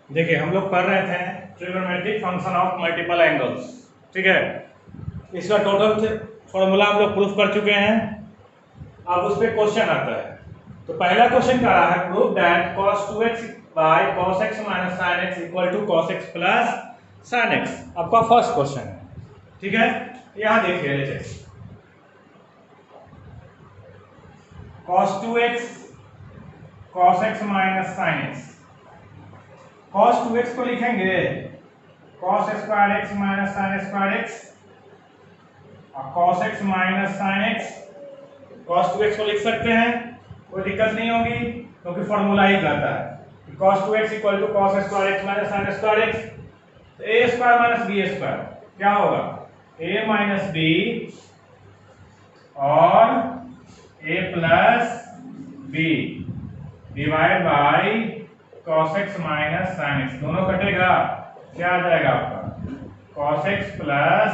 देखिए हम लोग पढ़ रहे थे trigonometric function of multiple angles, ठीक है। इसका टोटल फॉर्मूला हम लोग प्रूफ कर चुके हैं। अब उस पर क्वेश्चन आता है। तो पहला क्वेश्चन क्या रहा है, proof that cos 2x by cos x minus sin x equal to cos x plus sin x। आपका फर्स्ट क्वेश्चन है, ठीक है। यहाँ देखिए लीजिए, cos 2x cos x minus sin x। cos 2x को लिखेंगे cos square x minus sin square x, और cos x minus sin x। cos 2x को लिख सकते हैं, कोई दिक्कत नहीं होगी क्योंकि फॉर्मूला ही कहता है cos 2x equal to cos square x minus sin square x। तो a square minus b square क्या होगा, a माइनस b और a plus b divide by cos x minus sin x। दोनों कटेगा, क्या आ जाएगा आपका cos x plus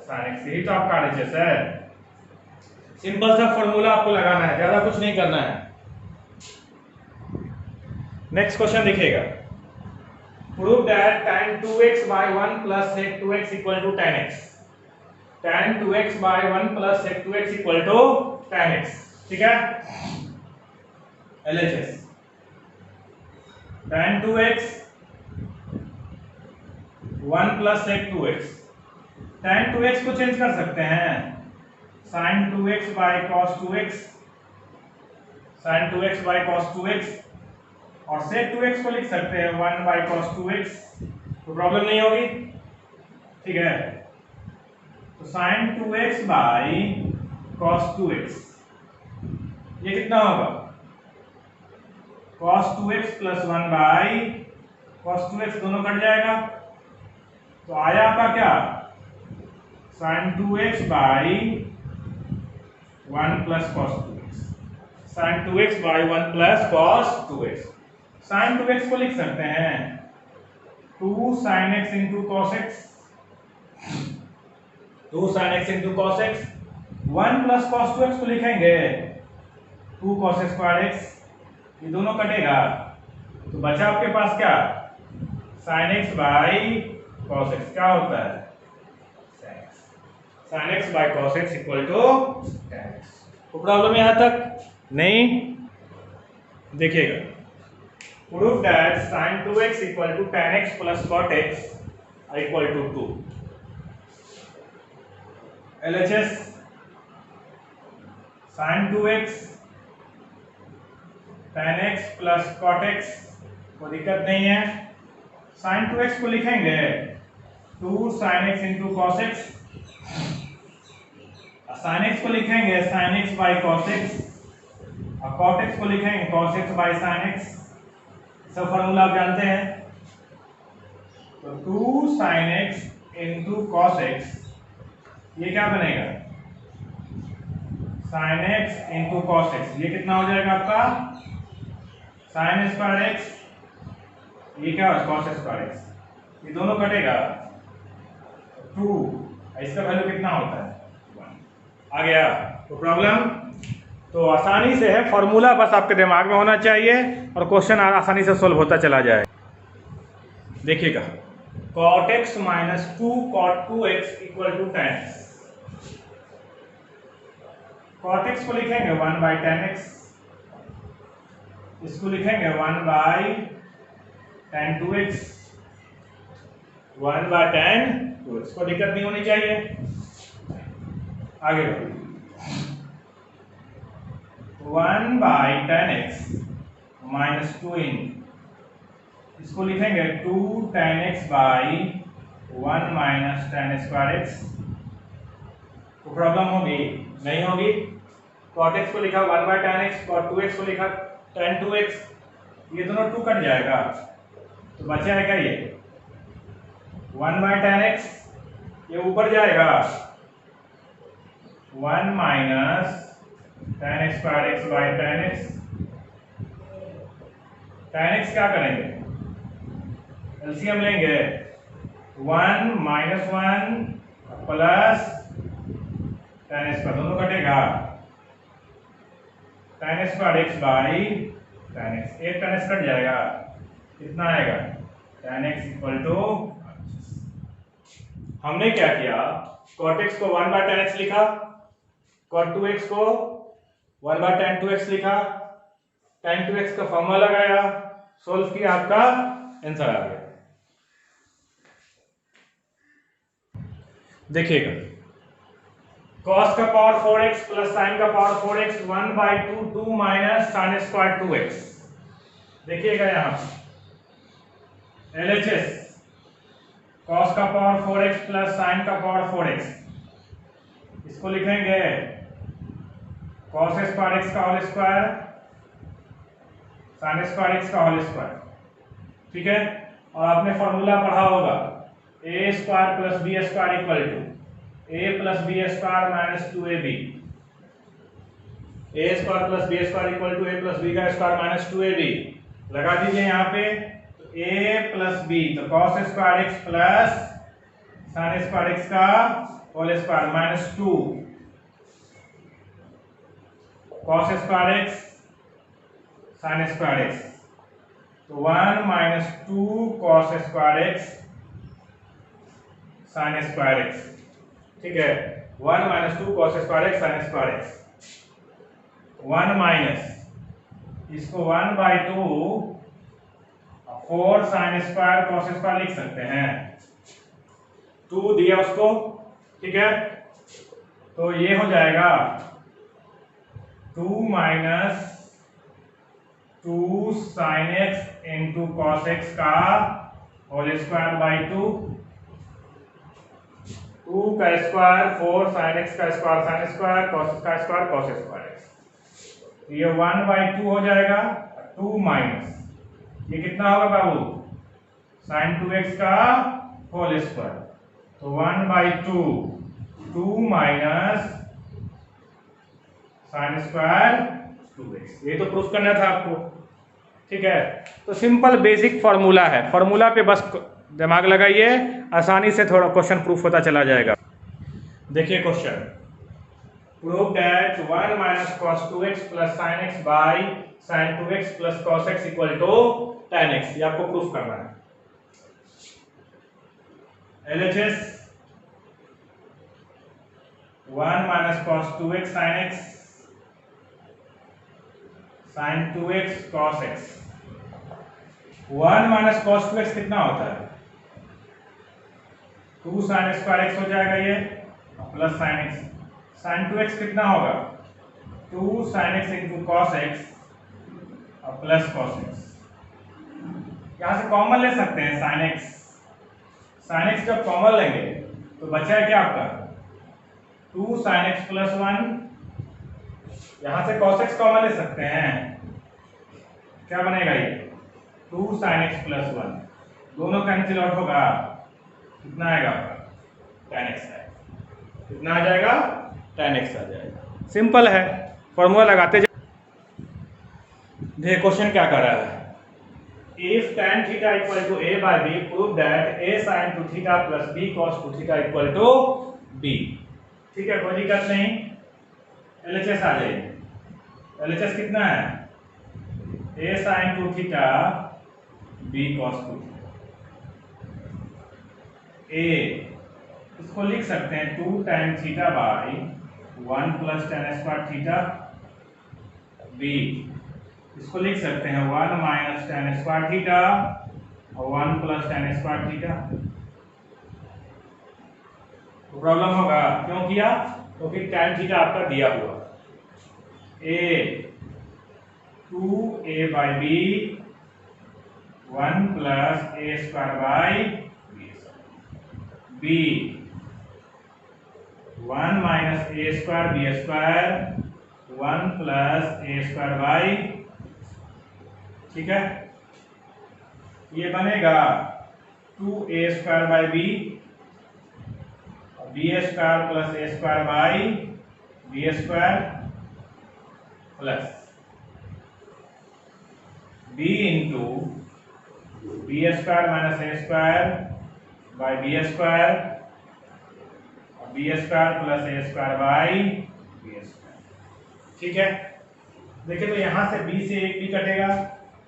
sin x। यही तो आपका RHS है। सिंपल सा फॉर्मूला आपको लगाना है, ज्यादा कुछ नहीं करना है। नेक्स्ट क्वेश्चन देखिएगा, prove that tan 2x by 1 plus sec 2x equal to tan x। tan 2x by 1 plus sec 2x equal to tan x, ठीक है। LHS tan 2x 1 plus sec 2x। tan 2x को change कर सकते हैं sin 2x by cos 2x, sin 2x by cos 2x, और sec 2x को लिख सकते हैं 1 by cos 2x। तो प्रॉब्लम नहीं होगी, ठीक है। तो sin 2x by cos 2x ये कितना होगा, cos 2x plus 1 by cos 2x, दोनों कट जाएगा। तो आया आपका क्या, sin 2x by 1 plus cos 2x, sin 2x by 1 plus cos 2x। sin 2x को लिख सकते हैं 2 sin x into cos x, 2 sin x into cos x। 1 plus cos 2x को लिखेंगे 2 cos स्क्वायर x, ये दोनों कटेगा। तो बचा आपके पास क्या, sin x by cos x क्या होता है, sin x by cos x equal to tan x। तो प्रॉब्लम यहां तक नहीं। देखिएगा, prove that sin 2x equal to tan x plus cot x equal to 2। LHS sin 2x tan x plus cot x, कोई दिक्कत नहीं है। sin 2x को लिखेंगे 2 sin x into cos x, sin x को लिखेंगे sin x by cos x, और cot x को लिखेंगे cos x by sin x। सब फॉर्मूला आप जानते हैं। तो 2 sin x into cos x ये क्या बनेगा, sin x into cos x। ये कितना हो जाएगा आपका sin स्क्वायर x, ये क्या है cos स्क्वायर x, ये दोनों कटेगा 2। इसका वैल्यू कितना होता है, 1 आ गया। तो प्रॉब्लम तो आसानी से है, फॉर्मूला बस आपके दिमाग में होना चाहिए और क्वेश्चन आसानी से सोल्व होता चला जाए। देखिएगा, cot x minus 2 cot 2x equal to tan x। cot x को लिखेंगे 1 by tan x, इसको लिखेंगे 1 by tan 2x, 1 by tan 2x, को दिक्कत नहीं होनी चाहिए। आगे 1 by tan x माइनस 2 इन, इसको लिखेंगे 2 tan x by 1 minus tan square x। तो प्रॉब्लम होगी नहीं होगी। cot x को लिखा 1 by tan x, cot 2x को लिखा tan 2x, ये दोनों 2 कट जाएगा। तो बचा है क्या, ये 1 by tan x, ये ऊपर जाएगा 1 minus tan square x by tan x। tan x क्या करेंगे, एलसीएम लेंगे 1 माइनस 1 प्लस tan स्क्वायर, दोनों कटेगा tan square x by tan x। एक tan x कट जाएगा, कितना आएगा tan x इक्वल टू, हमने क्या किया, cot x को 1 बाय tan x लिखा, cot 2x को 1 बाय tan 2x लिखा, tan 2x का फॉर्मूला लगाया, सोल्व किया, आपका आंसर आ गया। देखिएगा, cos का पावर 4x प्लस sin का power 4x 1 by 2 minus sin square 2x। देखिएगा यहाँ LHS cos का पावर 4x प्लस sin का पावर 4x, इसको लिखेंगे cos स्क्वायर x का whole square sin square x का होल स्क्वायर, ठीक है। और आपने फॉर्मूला पढ़ा होगा a square plus b square equal to a plus b square minus 2ab, a square plus b square equal to a plus b का square minus 2ab। लगा दीजिए यहाँ पे, तो a प्लस b, तो cos square x plus sin square x का whole square minus 2 cos square x sin square x, तो 1 minus 2 cos square x sin square x, ठीक है। 1 minus 2 cos square x sin square x, 1 minus इसको 1 by 2 4 sin square cos square लिख सकते हैं, 2 दिया उसको, ठीक है। तो ये हो जाएगा 2 minus 2 sin x into cos x का होल स्क्वायर बाई 2 का स्क्वायर 4 sin x का स्क्वायर sin स्क्वायर cos का स्क्वायर cos स्क्वायर x। ये 1 बाई 2 हो जाएगा, 2 माइनस ये कितना होगा बाबू, sin 2x का होल स्क्वायर, तो 1 by 2 minus sin square 2x। ये तो प्रूफ करना था आपको, ठीक है। तो सिंपल बेसिक फॉर्मूला है, फॉर्मूला पे बस दिमाग लगाइए, आसानी से थोड़ा क्वेश्चन प्रूफ होता चला जाएगा। देखिए question, prove that 1 minus cos 2x plus sin x by sin 2x plus cos x equal to tan x, ये आपको प्रूफ करना है। LHS 1 minus cos 2x sin x sin 2x cos x, 1 minus cos 2x कितना होता है, 2 sin square x हो जाएगा ये, plus sin x, sin 2x कितना होगा, 2 sin x into cos x और प्लस cos x। यहाँ से कॉमन ले सकते हैं sin x जब कॉमन लेंगे तो बचा है क्या आपका 2 sin x प्लस 1, यहाँ से cos x कॉमन ले सकते हैं, क्या बनेगा ये 2 sin x प्लस 1, दोनों कैंसिल आउट होगा, कितना आएगा tan x आएगा, कितना आ जाएगा tan x आ जाएगा। सिंपल है, फॉर्मूला लगाते जाए। देखिए क्वेश्चन क्या कर रहा है, if tan theta equal to a by b prove that a sin 2 theta plus b cos 2 theta equal to b, ठीक है, कोई दिक्कत नहीं। LHS आ जाएगी, LHS कितना है, a sin 2 theta b cos 2 a, इसको लिख सकते हैं 2 tan theta by 1 plus tan square theta, b इसको लिख सकते हैं 1 माइनस tan स्क्वायर थीटा और 1 प्लस tan स्क्वायर थीटा। तो प्रॉब्लम होगा, क्यों किया, क्योंकि tan थीटा आपका दिया हुआ, a 2a by b 1 plus a square by b 1 minus a square b square 1 plus a square by, ठीक है। ये बनेगा 2a square by b square plus a square by b square plus b into b square minus a square by b square plus a square by b square, ठीक है। देखिए तो यहां से b से एक b कटेगा,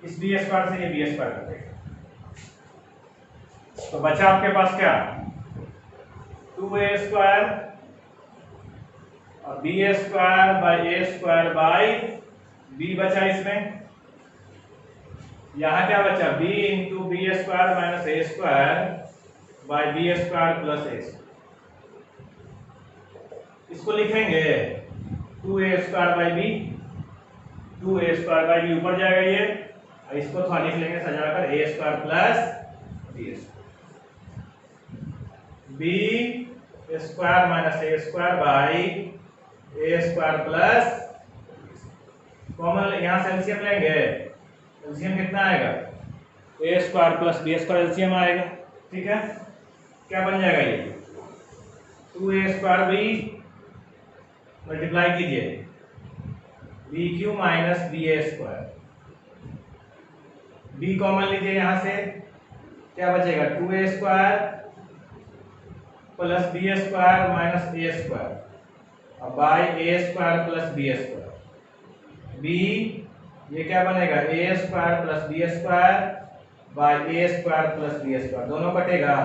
इस b स्क्वायर से ये b स्क्वायर कटेगा, तो बचा आपके पास क्या, 2a² और b² बाई b बचा इसमें। यहाँ क्या बचा, b into b² minus a² by b² plus a। इसको लिखेंगे 2a² by b, 2a² by b ऊपर जाएगा ये, और इसको थोड़ा लिख लेंगे सजाकर a² plus b² minus a² by a² plus, common यहाँ से एलसीएम लेंगे, एलसीएम कितना आएगा, a² प्लस b² एलसीएम आएगा। ठीक है, क्या बन जाएगा ये, 2a² b मल्टीप्लाई कीजिए bq minus ba², b common लीजिए यहाँ से, क्या बचेगा 2a² plus b² minus a² और by a² plus b², b ये क्या बनेगा a² plus b² by a² plus b², दोनों कटेगा,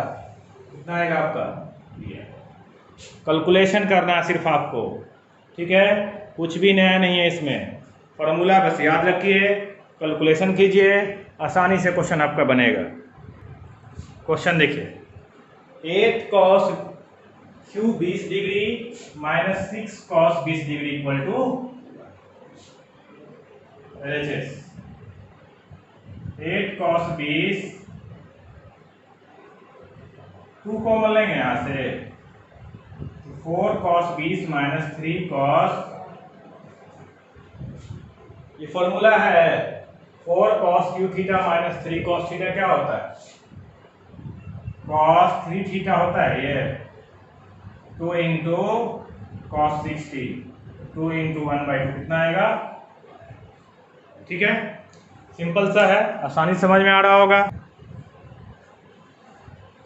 कितना आएगा आपका, कैलकुलेशन करना है सिर्फ आपको। ठीक है, कुछ भी नया नहीं है इसमें, फॉर्मूला बस याद रखिए, कैलकुलेशन कीजिए, आसानी से क्वेश्चन आपका बनेगा। क्वेश्चन देखिए, 8 cos q 20 degree minus 6 cos 20 degree equal to LHS। 8 cos 20, 2 common लेंगे यहाँ से, 4 cos 20 माइनस 3 cos, ये फॉर्मूला है 4 cos q theta minus 3 cos theta क्या होता है, cos 3 थीटा होता है ये, 2 इंटू cos 60, 2 इंटू 1/2 कितना आएगा। ठीक है, सिंपल सा है, आसानी समझ में आ रहा होगा।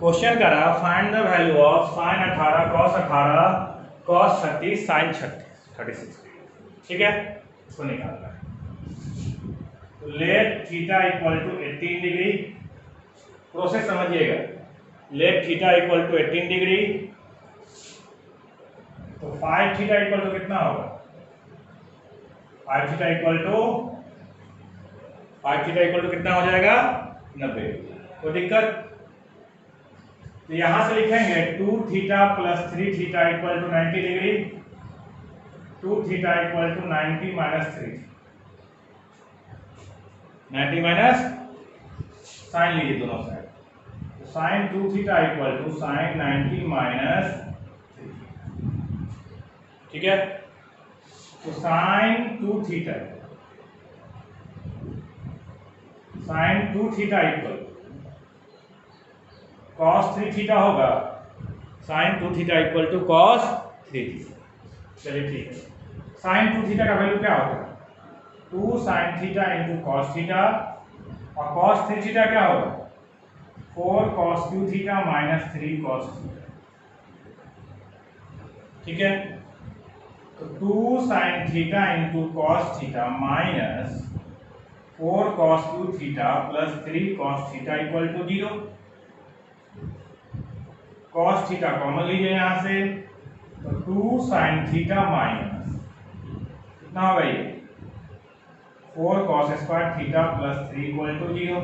क्वेश्चन करा, find the value of sin 18 cos 18 cos 30 sin 36। ठीक है, इसको निकालना है। तो let theta equal to 18 degree, process समझिएगा, let theta equal to 18 degree, तो 5 थीटा इक्वल टू कितना होगा, 5 थीटा इक्वल टू कितना हो जाएगा, 90। कोई दिक्कत, तो यहां से लिखेंगे 2 theta plus 3 theta equal to 90 degree, 2 theta equal to 90 minus 3, 90 minus, sine लीजिए दोनों साइड, तो sine 2 theta equal to sine 90 minus 3। ठीक है, तो sine 2 theta equal cos 3 theta होगा, sin 2 theta equal to cos 3 theta. चलिए ठीक है, sin 2 थीटा का वैल्यू क्या होगा, 2 sin theta into cos theta, और cos 3 थीटा क्या होगा, 4 cos 2 theta minus 3 cos theta. ठीक है, तो 2 sin theta into cos theta minus 4 cos 2 theta plus 3 cos theta equal to 0। cos theta common लीजिए यहाँ से, तो 2 sin थीटा माइनस कितना होगा ये, 4 cos square theta plus 3 equal to 0।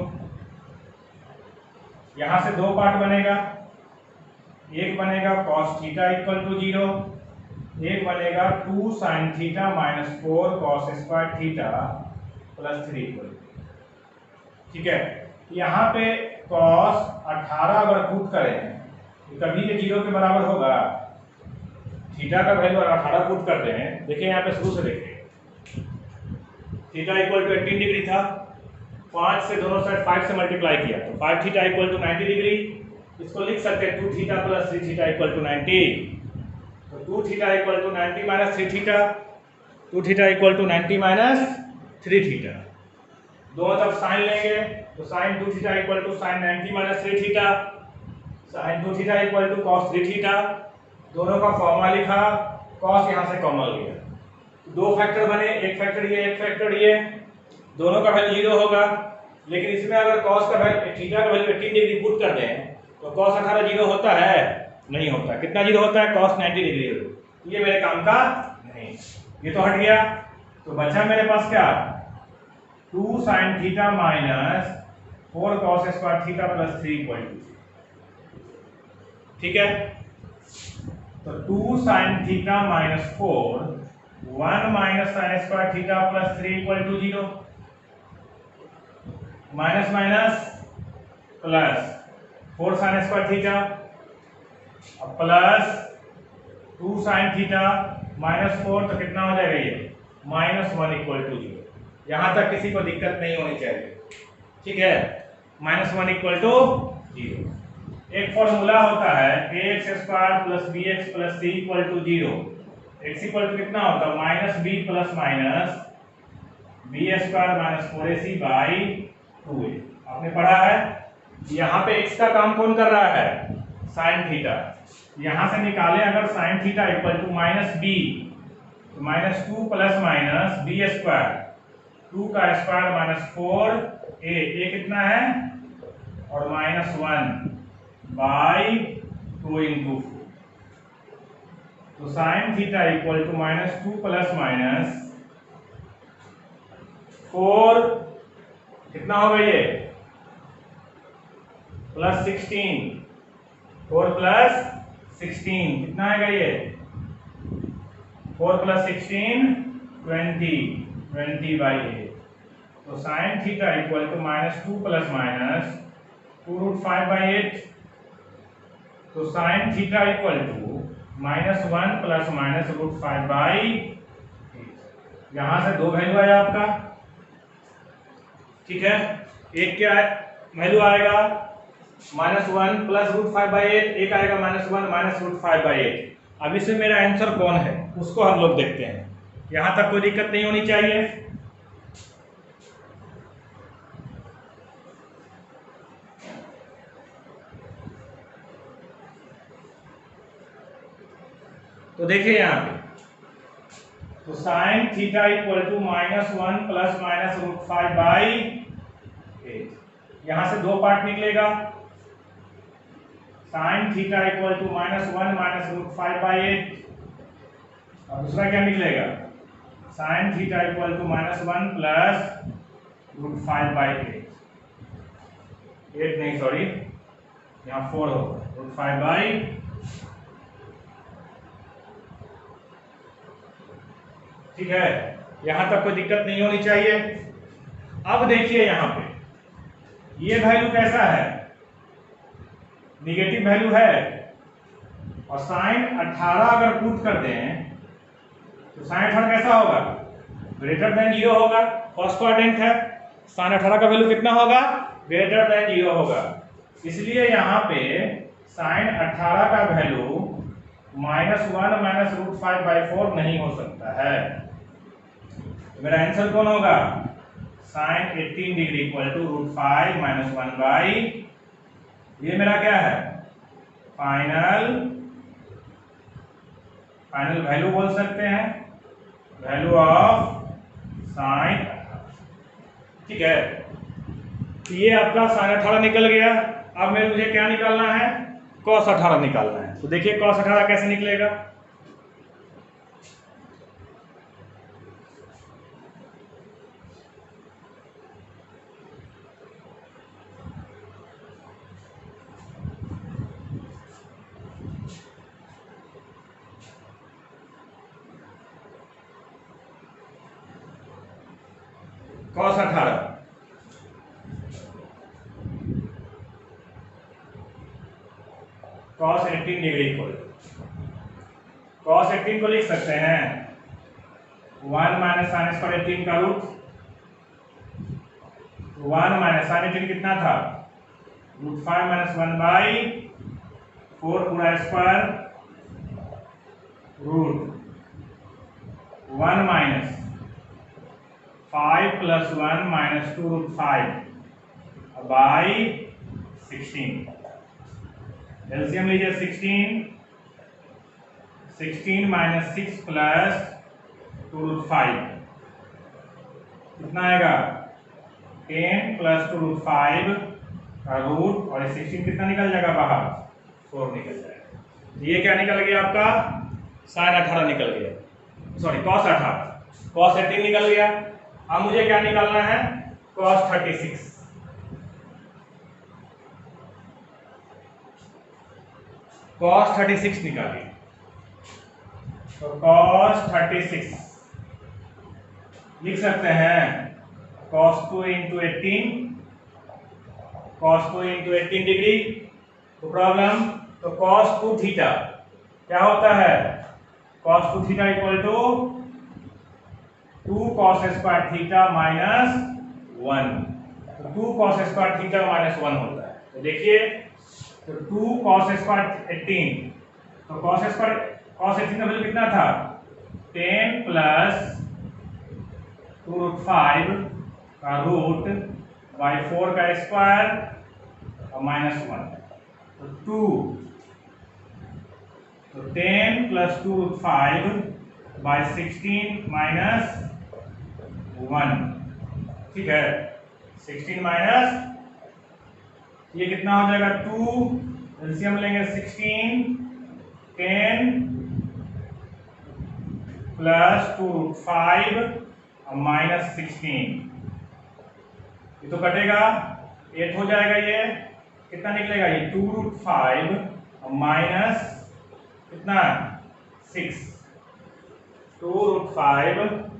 यहाँ से दो पार्ट बनेगा, एक बनेगा cos थीटा इक्वल टू 0, एक बनेगा 2 sin theta minus 4 cos square theta plus 3 equal to. ठीक है, यहाँ पे cos 18 अगर पुट करें कभी ये 0 के बराबर होगा, थीटा का वैल्यू 18 पुट करते हैं, देखिए यहाँ पे शुरू से देखिए, थीटा इक्वल टू 18 डिग्री था, 5 से दोनों साइड 5 से मल्टीप्लाई किया, तो 5 थीटा इक्वल टू 90 डिग्री, इसको लिख सकते हैं 2 theta plus 3 theta equal to 90, तो 2 theta equal to 90 minus 3 theta, 2 theta equal to 90 minus 3 theta, दोनों तरफ साइन लेंगे, तो sine 2 theta equal to sine 90 minus 3 theta, sine 2 theta equal to cos 3 theta, दोनों का फॉर्मूला लिखा, कॉस यहाँ से कॉमन लिया, दो फैक्टर बने, एक फैक्टर ये, दोनों का वैल्यू 0 होगा, लेकिन इसमें अगर कॉस का वैल्यू थीटा का वैल्यू 18 डिग्री पुट कर दें तो cos 18 जीरो होता है? नहीं होता। कितना जीरो होता है? cos 90 degree. ये मेरे काम का नहीं, ये तो हट गया। तो बचा मेरे पास क्या? 2 sin theta minus 4 cos square theta plus 3 equal to, ठीक है। तो 2 sin theta minus 4 1 minus sine square theta plus 3 equal to 0। Minus minus plus 4 sine square theta plus 2 sine theta minus 4, तो कितना हो जाएगा ये? -1 इक्वल टू 0। यहां तक किसी को दिक्कत नहीं होनी चाहिए, ठीक है। -1 इक्वल टू 0। एक फॉर्मूला होता है ax square plus bx plus c equal to 0। x equal to कितना होता है? Minus B plus minus B square minus 4ac by 2a। आपने पढ़ा है। यहाँ पे x का काम कौन कर रहा है? Sine theta. यहाँ से निकाले अगर sine theta equal to minus B, तो minus 2 plus minus B square, 2 का स्क्वायर माइनस 4a, कितना है? और -1 बाई 2 इंटू 4। तो sine theta equal to -2 plus minus 4, कितना होगा ये? प्लस 16, 4 प्लस 16 कितना आएगा ये? 4 प्लस 16 20 बाई 8। तो sine theta equal to -2 plus minus 2√5 by 8। तो sine theta equal to -1 plus minus √5 by 8। यहां से दो वैल्यू आया आपका, ठीक है। एक क्या है वैल्यू आएगा? -1 प्लस √5 बाई 8, एक आएगा -1 माइनस √5 बाई 8। अब इसमें मेरा आंसर कौन है उसको हम लोग देखते हैं। यहां तक कोई दिक्कत नहीं होनी चाहिए। तो देखिए यहाँ पे, तो sine theta equal to -1 plus minus √5 by 8। यहां से दो पार्ट निकलेगा। Sine theta equal to -1 minus √5 by 8, और दूसरा क्या निकलेगा? Sine theta equal to -1 plus √5 by 8 नहीं सॉरी, यहाँ 4 होगा, √5 बाई। ठीक है, यहां तक कोई दिक्कत नहीं होनी चाहिए। अब देखिए यहाँ पे ये वैल्यू कैसा है? निगेटिव वैल्यू है, और साइन 18 अगर पुट कर दें तो साइन 18 कैसा होगा? ग्रेटर देन 0 होगा। फर्स्ट क्वाड्रेंट है, साइन 18 का वैल्यू कितना होगा? ग्रेटर देन 0 होगा। इसलिए यहाँ पे साइन 18 का वैल्यू -1 माइनस √5 बाई 4 नहीं हो सकता है। तो मेरा आंसर कौन होगा? Sine 18 degree equal to √5 minus 1 by, ये मेरा क्या है? फाइनल वैल्यू बोल सकते हैं, वैल्यू ऑफ साइन। ठीक है, तो ये आपका साइन 18 निकल गया। अब मुझे क्या निकालना है? cos 18 निकालना है। तो देखिए cos 18 कैसे निकलेगा? cos 18 cos 18 degree equal, cos 18 को लिख सकते हैं 1 माइनस साइन स्क्वायर 18 का रूट, 1 माइनस साइन 18 कितना था? √5 माइनस 1 बाई 4 पूरा square, root 1 minus 5 plus 1 minus 2√5 by 16। LCM लीजिए 16 माइनस 6 प्लस 2√5 कितना आएगा? 10 प्लस 2√5 का रूट, और 16 कितना निकल जाएगा बाहर, 4 निकल जाएगा। तो ये क्या निकल गया आपका, sin 18 निकल गया, सॉरी cos 18, cos 18 निकल गया। अब मुझे क्या निकालना है, cos 36। cos 36 निकालिए। तो cos 36 लिख सकते हैं cos 2 into 18, cos 2 into 18 degree. तो प्रॉब्लम, तो cos 2 थीटा क्या होता है, cos 2 theta equal to 2 cos square theta minus 1। तो 2 cos स्क्वायर थीटा माइनस 1 होता है। तो देखिए, तो 2 cos स्क्वायर 18, तो cos स्क्वायर cos 18 का वैल्यू कितना था, 10 प्लस 2 रूट 5 का रूट बाई 4 का स्क्वायर और माइनस 1। तो 2, तो 10 प्लस 2 रूट 5 बाई 16 माइनस 1, ठीक है। 16 माइनस ये कितना हो जाएगा, 2, एलसीएम लेंगे 16, 10 प्लस 2 रूट 5 और माइनस 16, ये तो कटेगा, 8 हो जाएगा। ये कितना निकलेगा, ये 2 रूट 5 और माइनस कितना 6, 2 रूट 5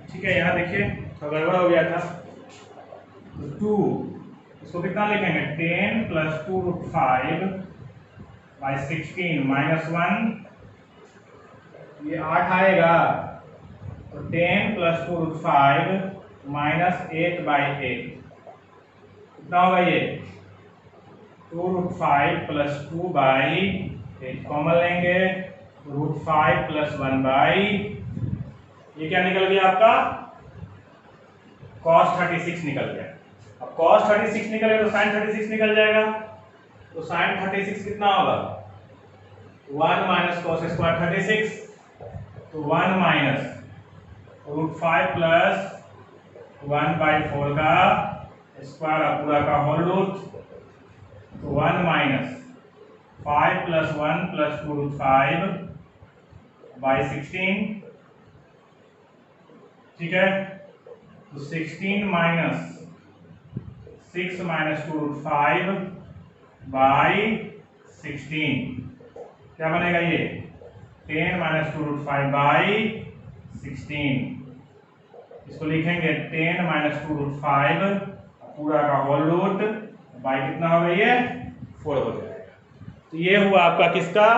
ठीक है। यहाँ देखिए तो गड़बड़ हो गया था। तो 2, इसको कितना लिखेंगे, 10 प्लस 2 रूट 5 बाई 16 माइनस 1, ये 8 आएगा। तो 10 प्लस 2 रूट 5 माइनस 8 बाई 8 कितना होगा, ये 2 रूट 5 प्लस 2 बाई 8 कॉमन लेंगे, रूट 5 प्लस 1 बाई, ये क्या निकल गया आपका, cos 36 निकल गया। अब cos 36 निकले तो sin 36 निकल जाएगा। तो sin 36 कितना होगा, 1 माइनस cos स्क्वायर 36, तो 1 माइनस रूट 5 प्लस 1 बाई 4 का स्क्वायर और पूरा का होल रूट, तो 1 minus 5 plus 1 plus 2 root 5 by 16, ठीक है। तो 16 माइनस 6 माइनस 2 रूट 5 बाई 16 क्या बनेगा, ये 10 माइनस 2 रूट 5 बाई 16, इसको लिखेंगे 10 माइनस 2 रूट 5 पूरा का होल रूट बाई कितना होगा, ये 4 हो जाएगा। तो ये हुआ आपका किसका,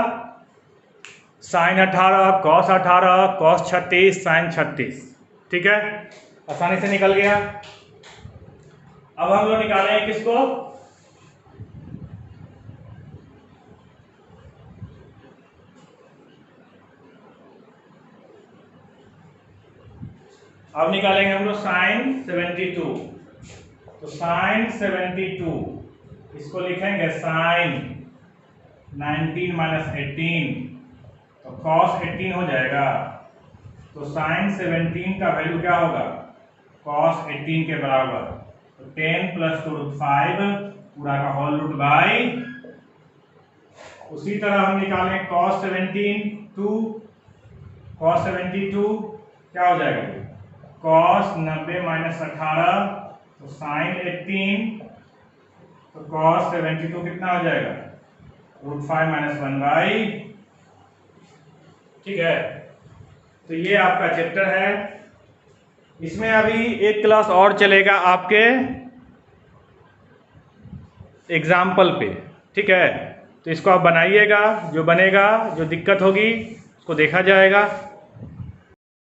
sin 18, cos 18, cos 36, sin 36, ठीक है, आसानी से निकल गया। अब हम लोग निकालेंगे किसको, अब निकालेंगे हम लोग sin 72। तो sin 72 इसको लिखेंगे sin 19 माइनस 18, तो cos 18 हो जाएगा। तो sin 17 का वैल्यू क्या होगा, cos 18 के बराबर। तो 10 प्लस 2 रूट 5 पूरा का होल रूट बाई, उसी तरह हम निकालें cos 72, cos 72 क्या हो जाएगा, cos 90 माइनस 18, तो sin 18, तो cos 72 कितना हो जाएगा, रूट 5 माइनस 1 बाई, ठीक है। तो ये आपका चैप्टर है। इसमें अभी एक क्लास और चलेगा आपके एग्जाम्पल पे, ठीक है। तो इसको आप बनाइएगा, जो बनेगा, जो दिक्कत होगी उसको देखा जाएगा।